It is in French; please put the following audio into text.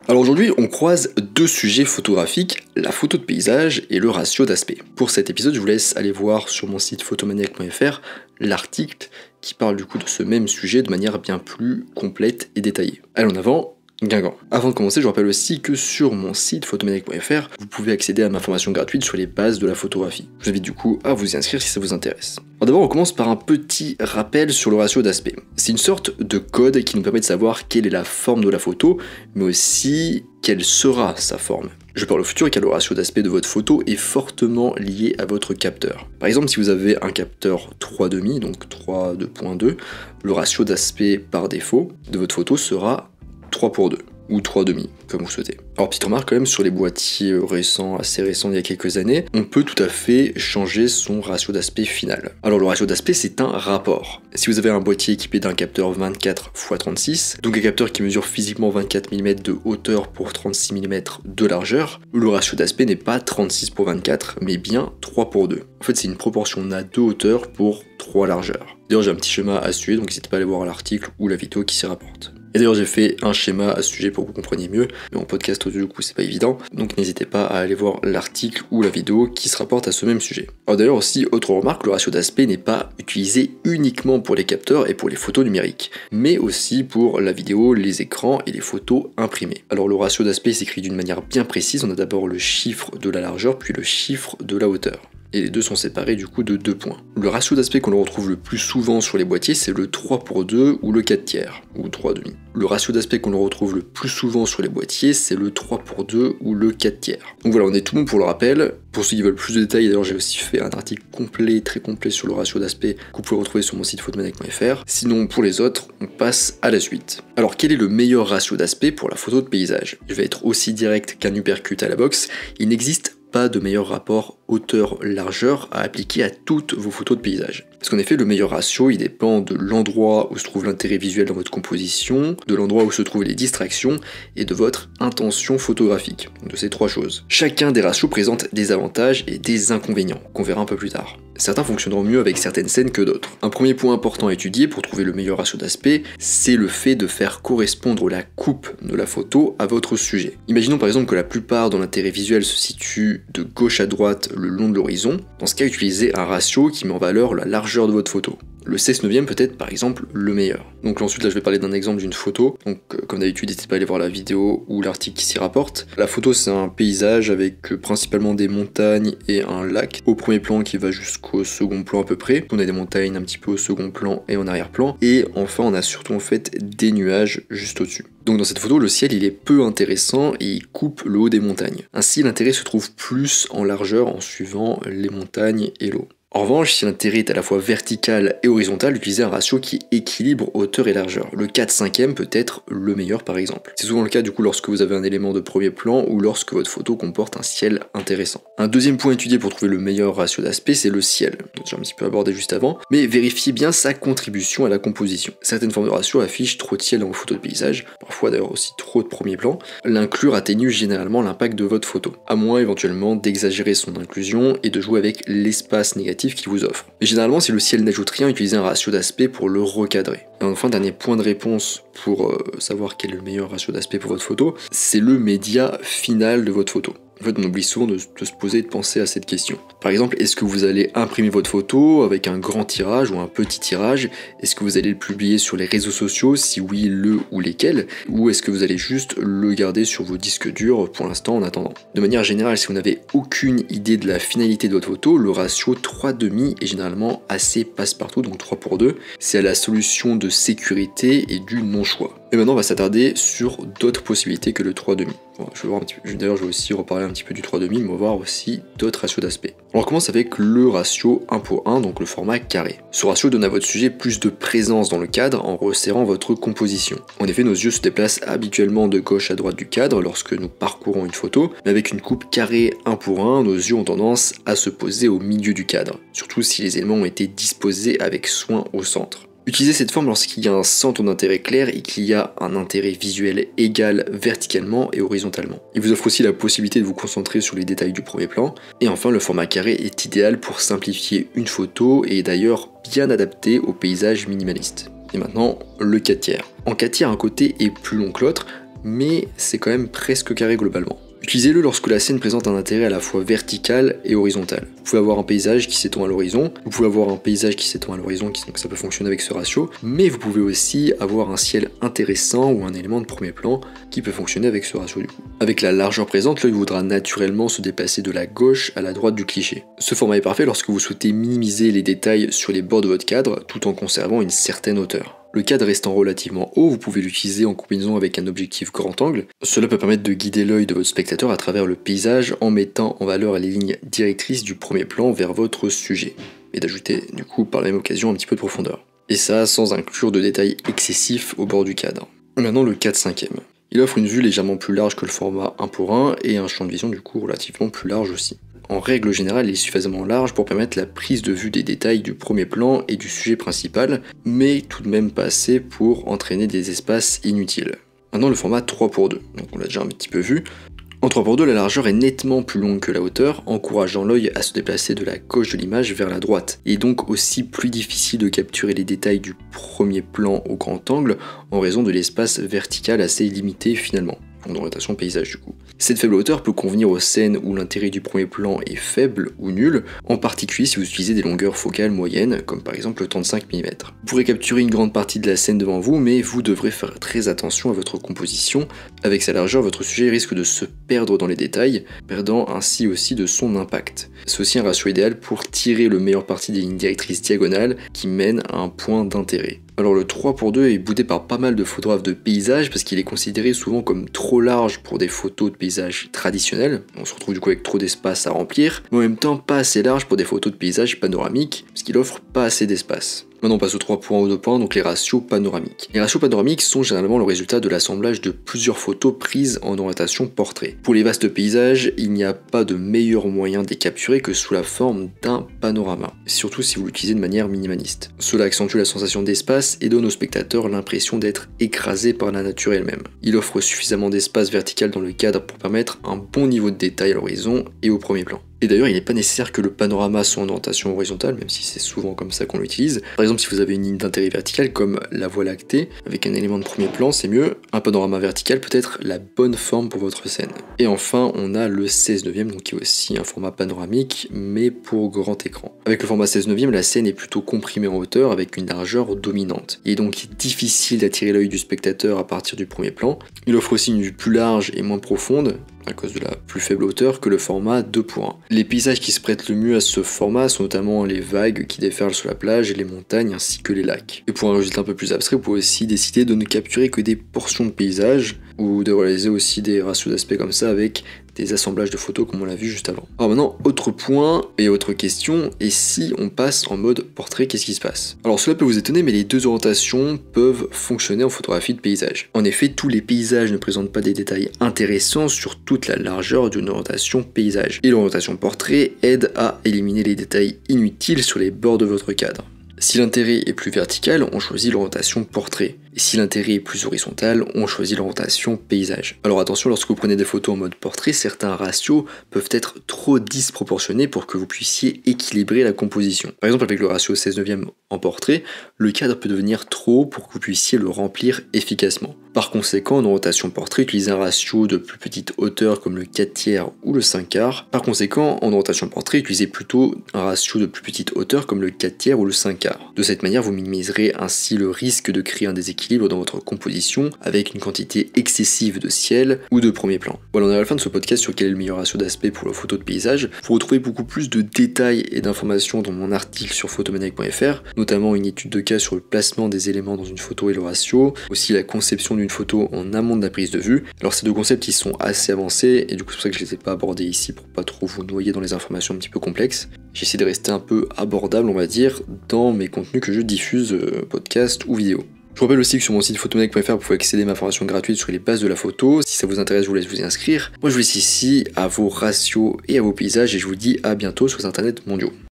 Alors aujourd'hui, on croise deux sujets photographiques, la photo de paysage et le ratio d'aspect. Pour cet épisode, je vous laisse aller voir sur mon site photomaniac.fr l'article qui parle du coup de ce même sujet de manière bien plus complète et détaillée. Allez en avant, Guingamp. Avant de commencer, je rappelle aussi que sur mon site photomaniac.fr, vous pouvez accéder à ma formation gratuite sur les bases de la photographie. Je vous invite du coup à vous y inscrire si ça vous intéresse. Alors d'abord, on commence par un petit rappel sur le ratio d'aspect. C'est une sorte de code qui nous permet de savoir quelle est la forme de la photo, mais aussi quelle sera sa forme. Je parle au futur car le ratio d'aspect de votre photo est fortement lié à votre capteur. Par exemple, si vous avez un capteur 3,5, donc 3,2.2, le ratio d'aspect par défaut de votre photo sera 3:2 ou 3,5 comme vous souhaitez. Alors petite remarque quand même sur les boîtiers récents, assez récents d'il y a quelques années, on peut tout à fait changer son ratio d'aspect final. Alors le ratio d'aspect c'est un rapport. Si vous avez un boîtier équipé d'un capteur 24x36, donc un capteur qui mesure physiquement 24 mm de hauteur pour 36 mm de largeur, le ratio d'aspect n'est pas 36:24 mais bien 3:2. En fait c'est une proportion, on a 2 hauteurs pour 3 largeurs. D'ailleurs j'ai un petit schéma à suivre, donc n'hésitez pas à aller voir l'article ou la vidéo qui s'y rapporte. Et d'ailleurs j'ai fait un schéma à ce sujet pour que vous compreniez mieux, mais en podcast audio du coup c'est pas évident, donc n'hésitez pas à aller voir l'article ou la vidéo qui se rapporte à ce même sujet. Alors d'ailleurs aussi, autre remarque, le ratio d'aspect n'est pas utilisé uniquement pour les capteurs et pour les photos numériques, mais aussi pour la vidéo, les écrans et les photos imprimées. Alors le ratio d'aspect s'écrit d'une manière bien précise, on a d'abord le chiffre de la largeur puis le chiffre de la hauteur. Et les deux sont séparés du coup de 2 points. Le ratio d'aspect qu'on retrouve le plus souvent sur les boîtiers, c'est le 3:2 ou le 4/3, ou 3,5. Le ratio d'aspect qu'on retrouve le plus souvent sur les boîtiers, c'est le 3:2 ou le 4/3. Donc voilà, on est tout bon pour le rappel. Pour ceux qui veulent plus de détails, d'ailleurs j'ai aussi fait un article complet, très complet sur le ratio d'aspect que vous pouvez retrouver sur mon site photomaniac.fr. Sinon pour les autres, on passe à la suite. Alors quel est le meilleur ratio d'aspect pour la photo de paysage? Je vais être aussi direct qu'un uppercut à la boxe. Il n'existe pas de meilleur rapport hauteur-largeur à appliquer à toutes vos photos de paysage. Parce qu'en effet, le meilleur ratio, il dépend de l'endroit où se trouve l'intérêt visuel dans votre composition, de l'endroit où se trouvent les distractions et de votre intention photographique. Donc de ces trois choses. Chacun des ratios présente des avantages et des inconvénients, qu'on verra un peu plus tard. Certains fonctionneront mieux avec certaines scènes que d'autres. Un premier point important à étudier pour trouver le meilleur ratio d'aspect, c'est le fait de faire correspondre la coupe de la photo à votre sujet. Imaginons par exemple que la plupart de l'intérêt visuel se situe de gauche à droite le long de l'horizon. Dans ce cas, utilisez un ratio qui met en valeur la largeur de votre photo. Le 16/9 peut être par exemple le meilleur. Donc ensuite là je vais parler d'un exemple d'une photo. Donc comme d'habitude n'hésitez pas à aller voir la vidéo ou l'article qui s'y rapporte. La photo c'est un paysage avec principalement des montagnes et un lac au premier plan qui va jusqu'au second plan à peu près. On a des montagnes un petit peu au second plan et en arrière-plan. Et enfin on a surtout en fait des nuages juste au-dessus. Donc dans cette photo, le ciel il est peu intéressant et il coupe le haut des montagnes. Ainsi l'intérêt se trouve plus en largeur en suivant les montagnes et l'eau. En revanche, si l'intérêt est à la fois vertical et horizontal, utilisez un ratio qui équilibre hauteur et largeur. Le 4/5 peut être le meilleur par exemple. C'est souvent le cas du coup lorsque vous avez un élément de premier plan ou lorsque votre photo comporte un ciel intéressant. Un deuxième point étudié pour trouver le meilleur ratio d'aspect, c'est le ciel. Donc j'ai un petit peu abordé juste avant, mais vérifiez bien sa contribution à la composition. Certaines formes de ratio affichent trop de ciel dans vos photos de paysage, parfois d'ailleurs aussi trop de premier plan. L'inclure atténue généralement l'impact de votre photo, à moins éventuellement d'exagérer son inclusion et de jouer avec l'espace négatif qui vous offre. Mais généralement, si le ciel n'ajoute rien, utilisez un ratio d'aspect pour le recadrer. Et enfin, dernier point de réponse pour savoir quel est le meilleur ratio d'aspect pour votre photo, c'est le média final de votre photo. En fait, on oublie souvent de se poser et de penser à cette question. Par exemple, est-ce que vous allez imprimer votre photo avec un grand tirage ou un petit tirage? Est-ce que vous allez le publier sur les réseaux sociaux? Si oui, le ou lesquels? Ou est-ce que vous allez juste le garder sur vos disques durs pour l'instant en attendant? De manière générale, si vous n'avez aucune idée de la finalité de votre photo, le ratio 3,5 est généralement assez passe-partout, donc 3:2. C'est la solution de sécurité et du non-choix. Et maintenant, on va s'attarder sur d'autres possibilités que le 3,5. Bon, d'ailleurs, je vais aussi reparler un petit peu du 3,5, mais on va voir aussi d'autres ratios d'aspect. On commence avec le ratio 1:1, donc le format carré. Ce ratio donne à votre sujet plus de présence dans le cadre en resserrant votre composition. En effet, nos yeux se déplacent habituellement de gauche à droite du cadre lorsque nous parcourons une photo, mais avec une coupe carrée 1:1, nos yeux ont tendance à se poser au milieu du cadre, surtout si les éléments ont été disposés avec soin au centre. Utilisez cette forme lorsqu'il y a un centre d'intérêt clair et qu'il y a un intérêt visuel égal verticalement et horizontalement. Il vous offre aussi la possibilité de vous concentrer sur les détails du premier plan. Et enfin, le format carré est idéal pour simplifier une photo et est d'ailleurs bien adapté au paysage minimaliste. Et maintenant, le 4/3. En 4/3, un côté est plus long que l'autre, mais c'est quand même presque carré globalement. Utilisez-le lorsque la scène présente un intérêt à la fois vertical et horizontal. Vous pouvez avoir un paysage qui s'étend à l'horizon, vous pouvez avoir un paysage qui s'étend à l'horizon, donc ça peut fonctionner avec ce ratio, mais vous pouvez aussi avoir un ciel intéressant ou un élément de premier plan qui peut fonctionner avec ce ratio du coup. Avec la largeur présente, l'œil voudra naturellement se déplacer de la gauche à la droite du cliché. Ce format est parfait lorsque vous souhaitez minimiser les détails sur les bords de votre cadre tout en conservant une certaine hauteur. Le cadre restant relativement haut, vous pouvez l'utiliser en combinaison avec un objectif grand angle. Cela peut permettre de guider l'œil de votre spectateur à travers le paysage en mettant en valeur les lignes directrices du premier plan vers votre sujet, et d'ajouter du coup par la même occasion un petit peu de profondeur. Et ça sans inclure de détails excessifs au bord du cadre. Maintenant le 4/5. Il offre une vue légèrement plus large que le format 1:1 et un champ de vision du coup relativement plus large aussi. En règle générale, il est suffisamment large pour permettre la prise de vue des détails du premier plan et du sujet principal, mais tout de même pas assez pour entraîner des espaces inutiles. Maintenant le format 3:2, donc on l'a déjà un petit peu vu. En 3:2, la largeur est nettement plus longue que la hauteur, encourageant l'œil à se déplacer de la gauche de l'image vers la droite. Il est donc aussi plus difficile de capturer les détails du premier plan au grand angle en raison de l'espace vertical assez limité finalement, en orientation paysage du coup. Cette faible hauteur peut convenir aux scènes où l'intérêt du premier plan est faible ou nul, en particulier si vous utilisez des longueurs focales moyennes, comme par exemple le 35 mm. Vous pourrez capturer une grande partie de la scène devant vous, mais vous devrez faire très attention à votre composition. Avec sa largeur, votre sujet risque de se perdre dans les détails, perdant ainsi aussi de son impact. C'est aussi un ratio idéal pour tirer le meilleur parti des lignes directrices diagonales qui mènent à un point d'intérêt. Alors le 3:2 est boudé par pas mal de photographes de paysage parce qu'il est considéré souvent comme trop large pour des photos de paysage traditionnelles. On se retrouve du coup avec trop d'espace à remplir, mais en même temps pas assez large pour des photos de paysage panoramiques parce qu'il offre pas assez d'espace. Maintenant on passe au 3:1 ou 2:1, donc les ratios panoramiques. Les ratios panoramiques sont généralement le résultat de l'assemblage de plusieurs photos prises en orientation portrait. Pour les vastes paysages, il n'y a pas de meilleur moyen de les capturer que sous la forme d'un panorama, surtout si vous l'utilisez de manière minimaliste. Cela accentue la sensation d'espace et donne au spectateur l'impression d'être écrasé par la nature elle-même. Il offre suffisamment d'espace vertical dans le cadre pour permettre un bon niveau de détail à l'horizon et au premier plan. Et d'ailleurs, il n'est pas nécessaire que le panorama soit en orientation horizontale, même si c'est souvent comme ça qu'on l'utilise. Par exemple, si vous avez une ligne d'intérêt verticale comme la Voie lactée, avec un élément de premier plan, c'est mieux. Un panorama vertical peut être la bonne forme pour votre scène. Et enfin, on a le 16/9, donc qui est aussi un format panoramique, mais pour grand écran. Avec le format 16/9, la scène est plutôt comprimée en hauteur avec une largeur dominante. Il est donc difficile d'attirer l'œil du spectateur à partir du premier plan. Il offre aussi une vue plus large et moins profonde, à cause de la plus faible hauteur que le format 2:1. Les paysages qui se prêtent le mieux à ce format sont notamment les vagues qui déferlent sur la plage et les montagnes ainsi que les lacs. Et pour un résultat un peu plus abstrait, vous pouvez aussi décider de ne capturer que des portions de paysage ou de réaliser aussi des ratios d'aspect comme ça avec des assemblages de photos comme on l'a vu juste avant. Alors maintenant, autre point et autre question, et si on passe en mode portrait, qu'est-ce qui se passe? Alors cela peut vous étonner, mais les deux orientations peuvent fonctionner en photographie de paysage. En effet, tous les paysages ne présentent pas des détails intéressants sur toute la largeur d'une orientation paysage. Et l'orientation portrait aide à éliminer les détails inutiles sur les bords de votre cadre. Si l'intérêt est plus vertical, on choisit l'orientation portrait. Et si l'intérêt est plus horizontal, on choisit l'orientation paysage. Alors attention, lorsque vous prenez des photos en mode portrait, certains ratios peuvent être trop disproportionnés pour que vous puissiez équilibrer la composition. Par exemple, avec le ratio 16/9 en portrait, le cadre peut devenir trop haut pour que vous puissiez le remplir efficacement. Par conséquent, en orientation portrait, utilisez un ratio de plus petite hauteur comme le 4/3 ou le 5/4. Par conséquent, en orientation portrait, utilisez plutôt un ratio de plus petite hauteur comme le 4/3 ou le 5/4. De cette manière, vous minimiserez ainsi le risque de créer un déséquilibre dans votre composition avec une quantité excessive de ciel ou de premier plan. Voilà, on est à la fin de ce podcast sur quel est le meilleur ratio d'aspect pour la photo de paysage. Vous retrouvez beaucoup plus de détails et d'informations dans mon article sur photomaniac.fr, notamment une étude de cas sur le placement des éléments dans une photo et le ratio, aussi la conception d'une photo en amont de la prise de vue. Alors ces deux concepts ils sont assez avancés et du coup c'est pour ça que je les ai pas abordés ici pour pas trop vous noyer dans les informations un petit peu complexes. J'essaie de rester un peu abordable on va dire dans mes contenus que je diffuse, podcast ou vidéo. Je vous rappelle aussi que sur mon site photomaniac.fr vous pouvez accéder à ma formation gratuite sur les bases de la photo. Si ça vous intéresse, je vous laisse vous y inscrire. Moi je vous laisse ici à vos ratios et à vos paysages et je vous dis à bientôt sur les internets mondiaux.